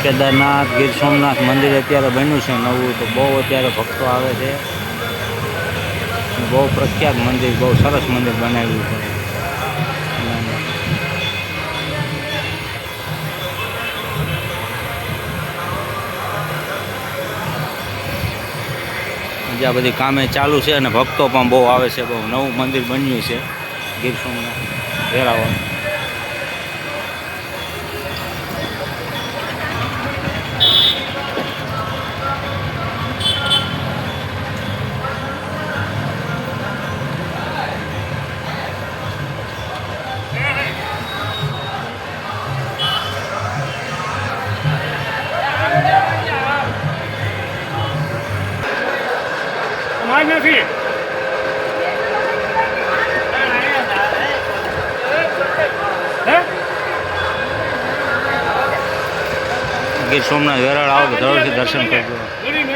કેદારનાથ ગીર સોમનાથ મંદિર અત્યારે બન્યું છે નવું, તો બહુ અત્યારે ભક્તો આવે છે. બહુ પ્રખ્યાત મંદિર, બહુ સરસ મંદિર બનાવ્યું છે. જ્યાં બધી કામે ચાલુ છે અને ભક્તો પણ બહુ આવે છે. બહુ નવું મંદિર બન્યું છે ગીર સોમનાથ વેરાવળ. નથી ગીર સોમનાથ વેરાવળ આવો તો જરૂરથી દર્શન કરજો.